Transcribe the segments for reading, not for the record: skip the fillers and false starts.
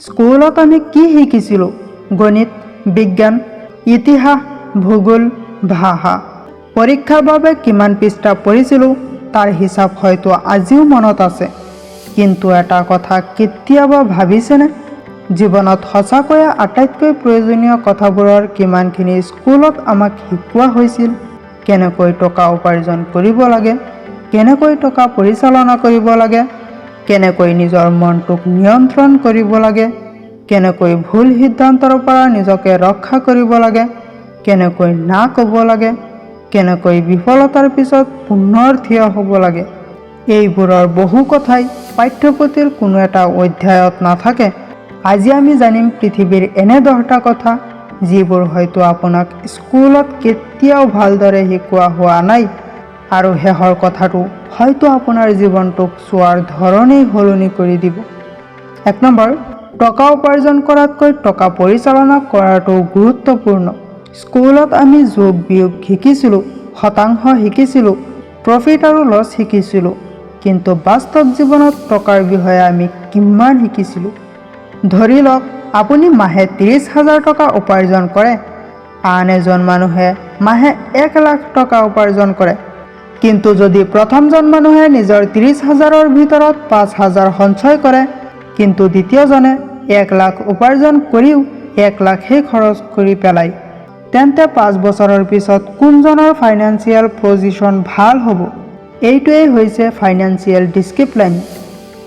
স্কুলত আমি কি শিকিছিলোঁ? গণিত, বিজ্ঞান, ইতিহাস, ভূগোল, ভাষা। পৰীক্ষাৰ বাবে কিমান পৃষ্ঠা পঢ়িছিলোঁ তাৰ হিচাপ হয়তো আজিও মনত আছে। কিন্তু এটা কথা কেতিয়াবা ভাবিছেনে? জীৱনত সঁচাকৈয়ে আটাইতকৈ প্ৰয়োজনীয় কথাবোৰৰ কিমানখিনি স্কুলত আমাক শিকোৱা হৈছিল। কেনেকৈ টকা উপাৰ্জন কৰিব লাগে, কেনেকৈ টকা পৰিচালনা কৰিব লাগে, কেনেকৈ নিজৰ মনটোক নিয়ন্ত্ৰণ কৰিব লাগে, কেনেকৈ ভুল সিদ্ধান্তৰ পৰা নিজকে ৰক্ষা কৰিব লাগে, কেনেকৈ না ক'ব লাগে, কেনেকৈ বিফলতাৰ পিছত পুনৰ থিয় হ'ব লাগে। এইবোৰৰ বহু কথাই পাঠ্যপুথিৰ কোনো এটা অধ্যায়ত নাথাকে। আজি আমি জানিম পৃথিৱীৰ এনে 10টা কথা যিবোৰ হয়তো আপোনাক স্কুলত কেতিয়াও ভালদৰে শিকোৱা হোৱা নাই, আৰু শেষৰ কথাটো হয়তো আপোনাৰ জীৱনটোক চোৱাৰ ধৰণেই সলনি কৰি দিব। 1 নম্বৰ, টকা উপাৰ্জন কৰাতকৈ টকা পৰিচালনা কৰাটো গুৰুত্বপূৰ্ণ। স্কুলত আমি যোগ বিয়োগ শিকিছিলোঁ, শতাংশ শিকিছিলোঁ, প্ৰফিট আৰু লছ শিকিছিলোঁ, কিন্তু বাস্তৱ জীৱনত টকাৰ বিষয়ে আমি কিমান শিকিছিলোঁ? ধৰি লওক আপুনি মাহে 30,000 টকা উপাৰ্জন কৰে, আন এজন মানুহে মাহে 1 লাখ টকা উপাৰ্জন কৰে। কিন্তু যদি প্ৰথমজন মানুহে নিজৰ 30,000ৰ ভিতৰত 5,000 সঞ্চয় কৰে, কিন্তু দ্বিতীয়জনে 1 লাখ উপাৰ্জন কৰিও 1 লাখেই খৰচ কৰি পেলায়, তেন্তে 5 বছৰৰ পিছত কোনজনৰ ফাইনেন্সিয়েল পজিশ্যন ভাল হ'ব? এইটোৱেই হৈছে ফাইনেন্সিয়েল ডিচিপ্লিন।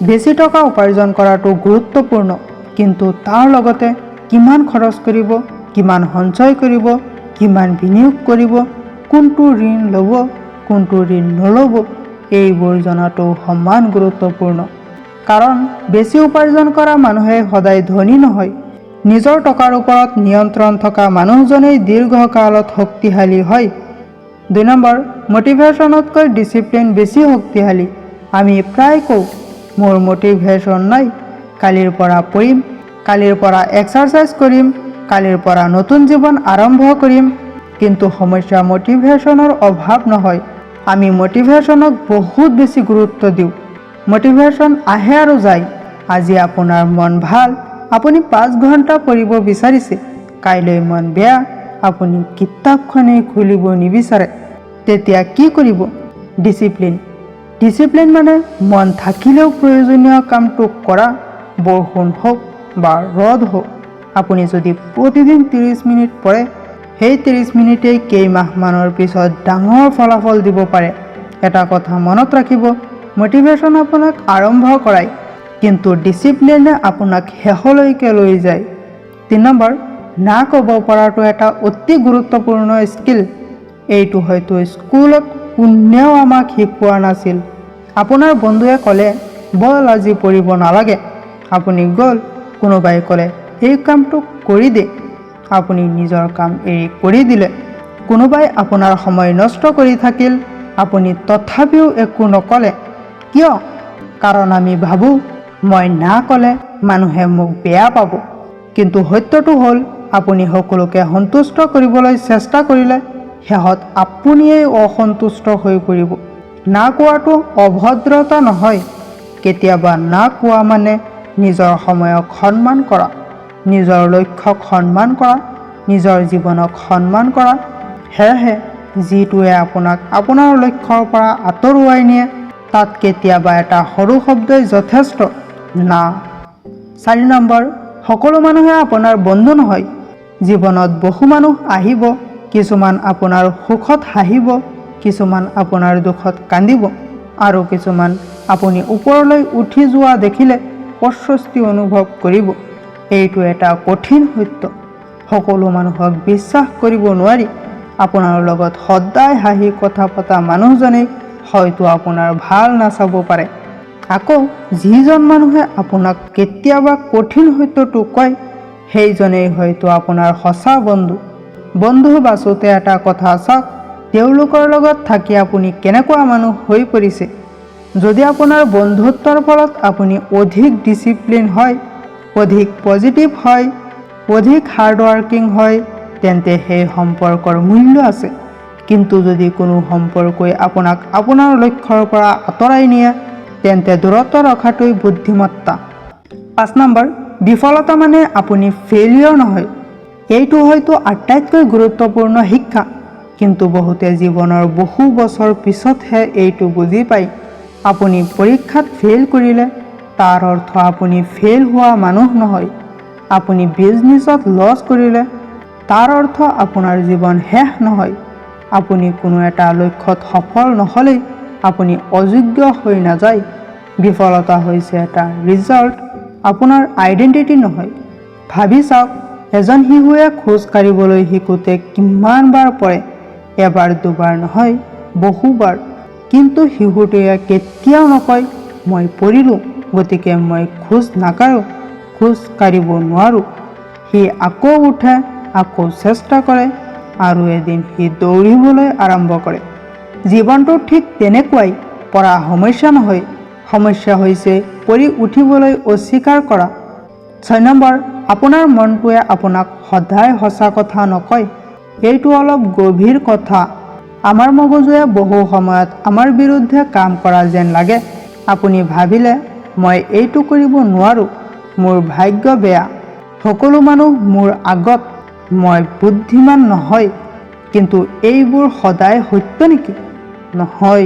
বেছি টকা উপাৰ্জন কৰাটো গুৰুত্বপূৰ্ণ, কিন্তু তাৰ লগতে কিমান খৰচ কৰিব, কিমান সঞ্চয় কৰিব, কিমান বিনিয়োগ কৰিব, কোনটো ঋণ ল'ব, কোনটো ঋণ নল'ব, এইবোৰ জনাটো সমান গুৰুত্বপূৰ্ণ। কাৰণ বেছি উপাৰ্জন কৰা মানুহে সদায় ধনী নহয়। নিজৰ টকাৰ ওপৰত নিয়ন্ত্ৰণ থকা মানুহজনেই দীৰ্ঘকালত শক্তিশালী হয়। 2 নম্বৰ, মটিভেশ্যনতকৈ ডিচিপ্লিন বেছি শক্তিশালী। আমি প্ৰায় কওঁ, মোৰ মটিভেশ্যন নাই, কালিৰ পৰা পঢ়িম, কালিৰ পৰা এক্সাৰচাইজ কৰিম, কালিৰ পৰা নতুন জীৱন আৰম্ভ কৰিম। কিন্তু সমস্যা মটিভেশ্যনৰ অভাৱ নহয়, আমি মটিভেশ্যনক বহুত বেছি গুৰুত্ব দিওঁ। মটিভেশ্যন আহে আৰু যায়। আজি আপোনাৰ মন ভাল, আপুনি 5 ঘণ্টা পঢ়িব বিচাৰিছে, কাইলৈ মন বেয়া, আপুনি কিতাপখনেই খুলিব নিবিচাৰে। তেতিয়া কি কৰিব? ডিচিপ্লিন। ডিচিপ্লিন মানে মন থাকিলেও প্ৰয়োজনীয় কামটো কৰা, বৰষুণ হওক বা ৰ'দ হওক। আপুনি যদি প্ৰতিদিন 30 মিনিট পঢ়ে, সেই 30 মিনিটেই কেইমাহমানৰ পিছত ডাঙৰ ফলাফল দিব পাৰে। এটা কথা মনত ৰাখিব, মটিভেশ্যন আপোনাক আৰম্ভ কৰায়, কিন্তু ডিচিপ্লিনে আপোনাক শেষলৈকে লৈ যায়। 3 নম্বৰ, না ক'ব পৰাটো এটা অতি গুৰুত্বপূৰ্ণ স্কিল। এইটো হয়তো স্কুলত কোনেও আমাক শিকোৱা নাছিল। আপোনাৰ বন্ধুৱে ক'লে, ব'ল আজি পঢ়িব নালাগে। আপুনি গ'ল, কোনোবাই ক'লে এই কামটো কৰি দে, আপুনি নিজৰ কাম এৰি কৰি দিলে। কোনোবাই আপোনাৰ সময় নষ্ট কৰি থাকিল, আপুনি তথাপিও একো নক'লে। কিয়? কাৰণ আমি ভাবোঁ, মই না ক'লে মানুহে মোক বেয়া পাব। কিন্তু সত্যটো হ'ল, আপুনি সকলোকে সন্তুষ্ট কৰিবলৈ চেষ্টা কৰিলে শেষত আপুনিয়েই অসন্তুষ্ট হৈ পৰিব। না কোৱাটো অভদ্ৰতা নহয়। কেতিয়াবা না কোৱা মানে নিজৰ সময়ক সন্মান কৰা, নিজৰ লক্ষ্যক সন্মান কৰা, নিজৰ জীৱনক সন্মান কৰা। সেয়েহে যিটোৱে আপোনাক আপোনাৰ লক্ষ্যৰ পৰা আঁতৰুৱাই নিয়ে, তাত কেতিয়াবা এটা সৰু শব্দই যথেষ্ট। না। 4 নম্বৰ, সকলো মানুহে আপোনাৰ বন্ধু নহয়। জীৱনত বহু মানুহ আহিব, কিছুমান আপোনাৰ সুখত হাঁহিব, কিছুমান আপোনাৰ দুখত কান্দিব, আৰু কিছুমান আপুনি ওপৰলৈ উঠি যোৱা দেখিলে প্ৰশস্তি অনুভৱ কৰিব। এইটো এটা কঠিন সত্য। সকলো মানুহক বিশ্বাস কৰিব নোৱাৰি। আপোনাৰ লগত সদায় হাঁহি কথা পতা মানুহজনেই হয়তো আপোনাৰ ভাল নাচাব পাৰে। আকৌ যিজন মানুহে আপোনাক কেতিয়াবা কঠিন সত্যটো কয়, সেইজনেই হয়তো আপোনাৰ সঁচা বন্ধু। বন্ধু বাছোতে এটা কথা চাওক, তেওঁলোকৰ লগত থাকি আপুনি কেনেকুৱা মানুহ হৈ পৰিছে। যদি আপোনাৰ বন্ধুত্বৰ ফলত আপুনি অধিক ডিচিপ্লিন হয়, অধিক পজিটিভ হয়, অধিক হাৰ্ডৱৰ্কিং হয়, তেন্তে সেই সম্পৰ্কৰ মূল্য আছে। কিন্তু যদি কোনো সম্পৰ্কই আপোনাক আপোনাৰ লক্ষ্যৰ পৰা আঁতৰাই নিয়ে, তেন্তে দূৰত্ব ৰখাটোৱেই বুদ্ধিমত্তা। 5 নম্বৰ, বিফলতা মানে আপুনি ফেইলিয়ৰ নহয়। এইটো হয়তো আটাইতকৈ গুৰুত্বপূৰ্ণ শিক্ষা, কিন্তু বহুতে জীৱনৰ বহু বছৰ পিছতহে এইটো বুজি পায়। আপুনি পৰীক্ষাত ফেইল কৰিলে তাৰ অৰ্থ আপুনি ফেইল হোৱা মানুহ নহয়। আপুনি বিজনেছত লছ কৰিলে তাৰ অৰ্থ আপোনাৰ জীৱন শেষ নহয়। আপুনি কোনো এটা লক্ষ্যত সফল নহ'লেই আপুনি অযোগ্য হৈ নাযায়। বিফলতা হৈছে এটা ৰিজাল্ট, আপোনাৰ আইডেণ্টিটি নহয়। ভাবি চাওক, এজন শিশুৱে খোজ কাঢ়িবলৈ শিকোঁতে কিমান বাৰ পৰে? এবাৰ দুবাৰ নহয়, বহুবাৰ। কিন্তু শিশুটোৱে কেতিয়াও নকয়, মই পৰিলোঁ গতিকে মই খোজ নাকাঢ়োঁ, খোজ কাঢ়িব নোৱাৰোঁ। সি আকৌ উঠে, আকৌ চেষ্টা কৰে, আৰু এদিন সি দৌৰিবলৈ আৰম্ভ কৰে। জীৱনটো ঠিক তেনেকুৱাই। পৰা সমস্যা নহয়, সমস্যা হৈছে পৰি উঠিবলৈ অস্বীকাৰ কৰা। 6 নম্বৰ, আপোনাৰ মনটোৱে আপোনাক সদায় সঁচা কথা নকয়। এইটো অলপ গভীৰ কথা। আমাৰ মগজুৱে বহু সময়ত আমাৰ বিৰুদ্ধে কাম কৰা যেন লাগে। আপুনি ভাবিলে, মই এইটো কৰিব নোৱাৰোঁ, মোৰ ভাগ্য বেয়া, সকলো মানুহ মোৰ আগত, মই বুদ্ধিমান নহয়। কিন্তু এইবোৰ সদায় সত্য নেকি? নহয়।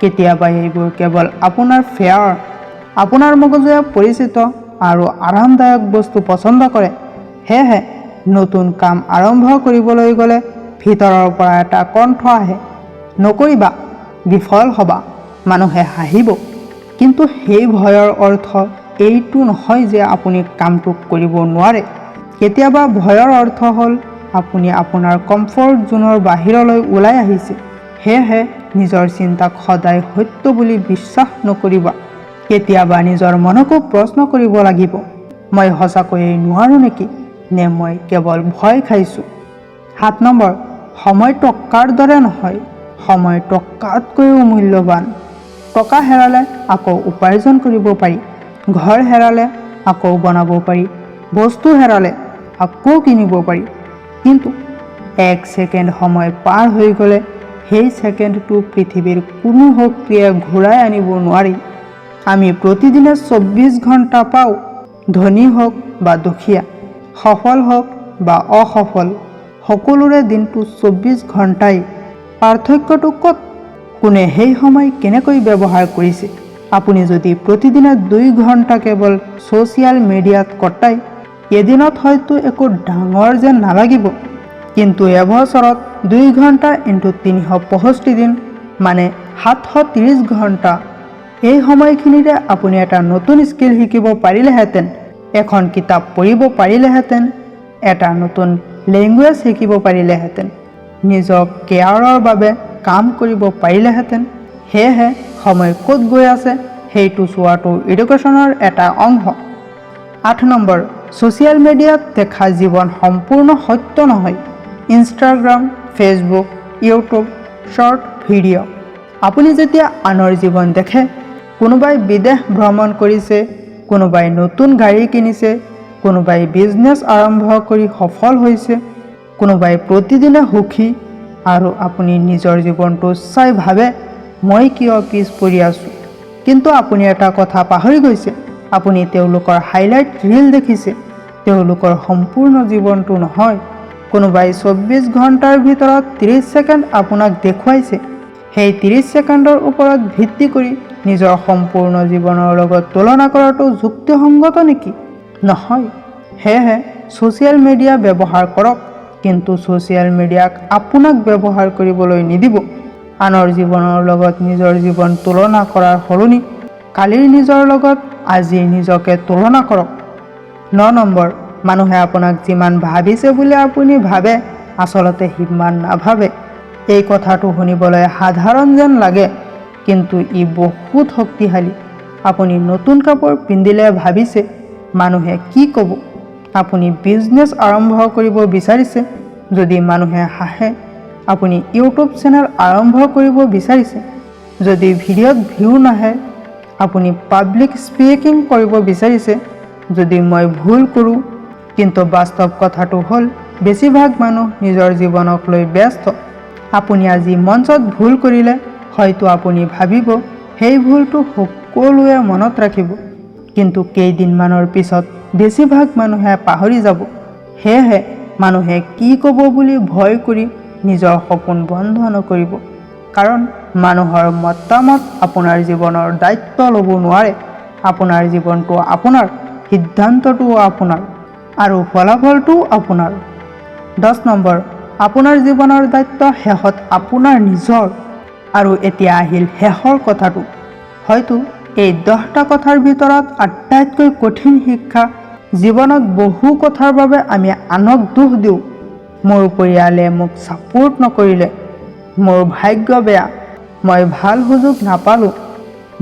কেতিয়াবা এইবোৰ কেৱল আপোনাৰ ফেয়াৰ। আপোনাৰ মগজুৱে পৰিচিত আৰু আৰামদায়ক বস্তু পচন্দ কৰে। সেয়েহে নতুন কাম আৰম্ভ কৰিবলৈ গ'লে ভিতৰৰ পৰা এটা কণ্ঠ আহে, নকৰিবা, বিফল হ'বা, মানুহে হাঁহিব। কিন্তু সেই ভয়ৰ অৰ্থ এইটো নহয় যে আপুনি কামটো কৰিব নোৱাৰে। কেতিয়াবা ভয়ৰ অৰ্থ হ'ল আপুনি আপোনাৰ কমফৰ্ট জোনৰ বাহিৰলৈ ওলাই আহিছে। সেয়েহে নিজৰ চিন্তাক সদায় সত্য বুলি বিশ্বাস নকৰিবা। কেতিয়াবা নিজৰ মনকো প্ৰশ্ন কৰিব লাগিব, মই সঁচাকৈয়ে নোৱাৰোঁ নেকি, নে মই কেৱল ভয় খাইছোঁ? 7 নম্বৰ, সময় টকাৰ দৰে নহয়, সময় টকাতকৈও মূল্যৱান। টকা হেৰালে আকৌ উপাৰ্জন কৰিব পাৰি, ঘৰ হেৰালে আকৌ বনাব পাৰি, বস্তু হেৰালে আকৌ কিনিব পাৰি। কিন্তু 1 ছেকেণ্ড সময় পাৰ হৈ গ'লে সেই ছেকেণ্ডটো পৃথিৱীৰ কোনো শক্তিয়ে ঘূৰাই আনিব নোৱাৰি। আমি প্ৰতিদিনে 24 ঘণ্টা পাওঁ, ধনী হওক বা দুখীয়া, সফল হওক বা অসফল, সকলোৰে দিনটো 24 ঘণ্টাই। পাৰ্থক্যটো ক'ত? কোনে সেই সময় কেনেকৈ ব্যৱহাৰ কৰিছে? আপুনি যদি প্ৰতিদিনে 2 ঘণ্টা কেৱল ছ'চিয়েল মিডিয়াত কটায়, এদিনত হয়তো একো ডাঙৰ যেন নালাগিব। কিন্তু এবছৰত 2 ঘণ্টা ইনটু 365 দিন, মানে 730 ঘণ্টা। এই সময়খিনিতে আপুনি এটা নতুন স্কিল শিকিব পাৰিলেহেঁতেন, এখন কিতাপ পঢ়িব পাৰিলেহেঁতেন, এটা নতুন লেংগুৱেজ শিকিব পাৰিলেহেঁতেন, নিজক কেয়াৰৰ বাবে কাম কৰিব পাৰিলেহেঁতেন। সেয়েহে সময় ক'ত গৈ আছে সেইটো চোৱাটো এডুকেশ্যনৰ এটা অংশ। 8 নম্বৰ, ছ'চিয়েল মিডিয়াত দেখা জীৱন সম্পূৰ্ণ সত্য নহয়। Instagram, Facebook, YouTube, short video'. আপুনি যেতিয়া আনৰ জীৱন দেখে, কোনোবাই বিদেশ ভ্ৰমণ কৰিছে, কোনোবাই নতুন গাড়ী কিনিছে, কোনোবাই বিজনেছ আৰম্ভ কৰি সফল হৈছে, কোনোবাই প্ৰতিদিনে সুখী, আৰু আপুনি নিজৰ জীৱনটো চাই ভাবে, মই কিয় পিছ পৰি আছোঁ? কিন্তু আপুনি এটা কথা পাহৰি গৈছে, আপুনি তেওঁলোকৰ হাইলাইট ৰীল দেখিছে, তেওঁলোকৰ সম্পূৰ্ণ জীৱনটো নহয়। কোনোবাই 24 ঘণ্টাৰ ভিতৰত 30 ছেকেণ্ড আপোনাক দেখুৱাইছে। সেই 30 ছেকেণ্ডৰ ওপৰত ভিত্তি কৰি নিজৰ সম্পূৰ্ণ জীৱনৰ লগত তুলনা কৰাটো যুক্তিসংগত নেকি? নহয়। সেয়েহে ছ'চিয়েল মিডিয়া ব্যৱহাৰ কৰক, কিন্তু ছ'চিয়েল মিডিয়াক আপোনাক ব্যৱহাৰ কৰিবলৈ নিদিব। আনৰ জীৱনৰ লগত নিজৰ জীৱন তুলনা কৰাৰ সলনি কালিৰ নিজৰ লগত আজিৰ নিজকে তুলনা কৰক। 9 নম্বৰ, মানুহে আপোনাক যিমান ভাবিছে বুলি আপুনি ভাবে, আচলতে সিমান নাভাবে। এই কথাটো শুনিবলৈ সাধাৰণ যেন লাগে, কিন্তু ই বহুত শক্তিশালী। আপুনি নতুন কাপোৰ পিন্ধিলে ভাবিছে, মানুহে কি ক'ব? আপুনি বিজনেছ আৰম্ভ কৰিব বিচাৰিছে, যদি মানুহে হাঁহে। আপুনি ইউটিউব চেনেল আৰম্ভ কৰিব বিচাৰিছে, যদি ভিডিঅ'ত ভিউ নাহে। আপুনি পাব্লিক স্পিকিং কৰিব বিচাৰিছে, যদি মই ভুল কৰোঁ। কিন্তু বাস্তৱ কথাটো হ'ল, বেছিভাগ মানুহ নিজৰ জীৱনক লৈ ব্যস্ত। আপুনি আজি মঞ্চত ভুল কৰিলে হয়তো আপুনি ভাবিব সেই ভুলটো সকলোৱে মনত ৰাখিব, কিন্তু কেইদিনমানৰ পিছত বেছিভাগ মানুহে পাহৰি যাব। সেয়েহে মানুহে কি ক'ব বুলি ভয় কৰি নিজৰ সপোন বন্ধ নকৰিব, কাৰণ মানুহৰ মতামত আপোনাৰ জীৱনৰ দায়িত্ব ল'ব নোৱাৰে। আপোনাৰ জীৱনটো আপোনাৰ, সিদ্ধান্তটোও আপোনাৰ, আৰু ফলাফলটোও আপোনাৰ। 10 নম্বৰ, আপোনাৰ জীৱনৰ দায়িত্ব শেষত আপোনাৰ নিজৰ। আৰু এতিয়া আহিল শেষৰ কথাটো, হয়তো এই 10টা কথাৰ ভিতৰত আটাইতকৈ কঠিন শিক্ষা। জীৱনত বহু কথাৰ বাবে আমি আনক দোষ দিওঁ। মোৰ পৰিয়ালে মোক ছাপোৰ্ট নকৰিলে, মোৰ ভাগ্য বেয়া, মই ভাল সুযোগ নাপালোঁ,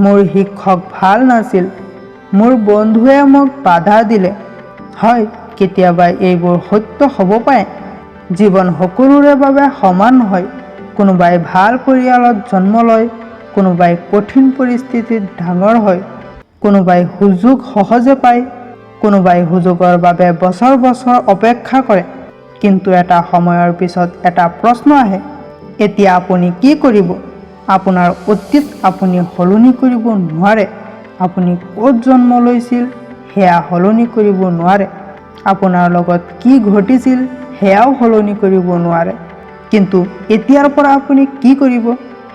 মোৰ শিক্ষক ভাল নাছিল, মোৰ বন্ধুৱে মোক বাধা দিলে। হয়, কেতিয়াবা এইবোৰ সত্য হ'ব পাৰে। জীৱন সকলোৰে বাবে সমান নহয়। কোনোবাই ভাল পৰিয়ালত জন্ম লয়, কোনোবাই কঠিন পৰিস্থিতিত ডাঙৰ হয়, কোনোবাই সুযোগ সহজে পায়, কোনোবাই সুযোগৰ বাবে বছৰ বছৰ অপেক্ষা কৰে। কিন্তু এটা সময়ৰ পিছত এটা প্ৰশ্ন আহে, এতিয়া আপুনি কি কৰিব? আপোনাৰ অতীত আপুনি সলনি কৰিব নোৱাৰে। আপুনি ক'ত জন্ম লৈছিল সেয়া সলনি কৰিব নোৱাৰে। আপোনাৰ লগত কি ঘটিছিল সেয়াও সলনি কৰিব নোৱাৰে। কিন্তু এতিয়াৰ পৰা আপুনি কি কৰিব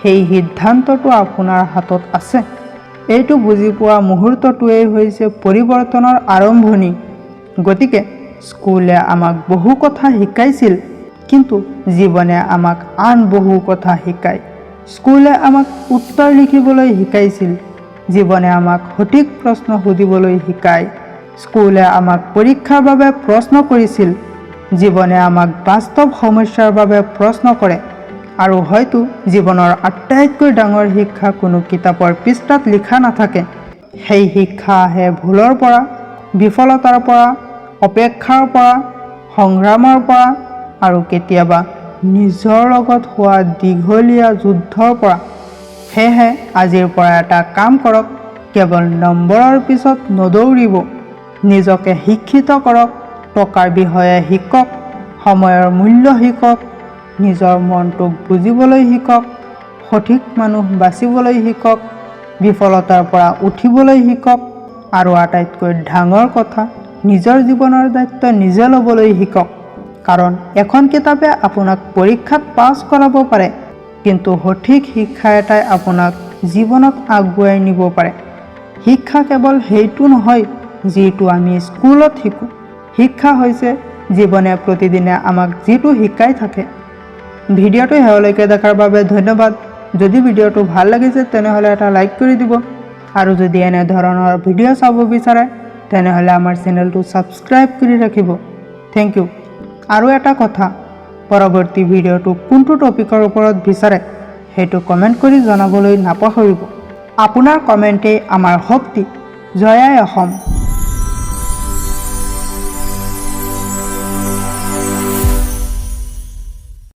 সেই সিদ্ধান্তটো আপোনাৰ হাতত আছে। এইটো বুজি পোৱা মুহূৰ্তটোৱেই হৈছে পৰিৱৰ্তনৰ আৰম্ভণি। গতিকে স্কুলে আমাক বহু কথা শিকাইছিল, কিন্তু জীৱনে আমাক আন বহু কথা শিকায়। স্কুলে আমাক উত্তৰ লিখিবলৈ শিকাইছিল, জীৱনে আমাক সঠিক প্ৰশ্ন সুধিবলৈ শিকায়। স্কুলে আমাক পৰীক্ষাৰ বাবে প্ৰশ্ন কৰিছিল, জীৱনে আমাক বাস্তৱ সমস্যাৰ বাবে প্ৰশ্ন কৰে। আৰু হয়তো জীৱনৰ আটাইতকৈ ডাঙৰ শিক্ষা কোনো কিতাপৰ পৃষ্ঠাত লিখা নাথাকে। সেই শিক্ষা আহে ভুলৰ পৰা, বিফলতাৰ পৰা, অপেক্ষাৰ পৰা, সংগ্ৰামৰ পৰা, আৰু কেতিয়াবা নিজৰ লগত হোৱা দীঘলীয়া যুদ্ধৰ পৰা। সেয়েহে আজিৰ পৰা এটা কাম কৰক, কেৱল নম্বৰৰ পিছত নদৌৰিব। নিজকে শিক্ষিত কৰক, টকাৰ বিষয়ে শিকক, সময়ৰ মূল্য শিকক, নিজৰ মনটোক বুজিবলৈ শিকক, সঠিক মানুহ বাচিবলৈ শিকক, বিফলতাৰ পৰা উঠিবলৈ শিকক, আৰু আটাইতকৈ ডাঙৰ কথা, নিজৰ জীৱনৰ দায়িত্ব নিজে ল'বলৈ শিকক। কাৰণ এখন কিতাপে আপোনাক পৰীক্ষাত পাছ কৰাব পাৰে, কিন্তু সঠিক শিক্ষা এটাই আপোনাক জীৱনত আগুৱাই নিব পাৰে। শিক্ষা কেৱল সেইটো নহয় যিটো আমি স্কুলত শিকোঁ। শিক্ষা হৈছে জীৱনে প্ৰতিদিনে আমাক যিটো শিকাই থাকে। ভিডিঅ'টো শেষলৈকে দেখাৰ বাবে ধন্যবাদ। যদি ভিডিঅ'টো ভাল লাগিছে তেনেহ'লে এটা লাইক কৰি দিব, আৰু যদি এনে ধৰণৰ ভিডিঅ' চাব বিচাৰে তেনেহ'লে আমাৰ চেনেলটো ছাবস্ক্ৰাইব কৰি ৰাখিব। Thank you. আৰু এটা কথা, পৰৱৰ্তী ভিডিঅ'টো কোনটো টপিকৰ ওপৰত বিচাৰে সেইটো কমেণ্ট কৰি জনাবলৈ নাপাহৰিব। আপোনাৰ কমেণ্টেই আমাৰ শক্তি। জয় আই অসম।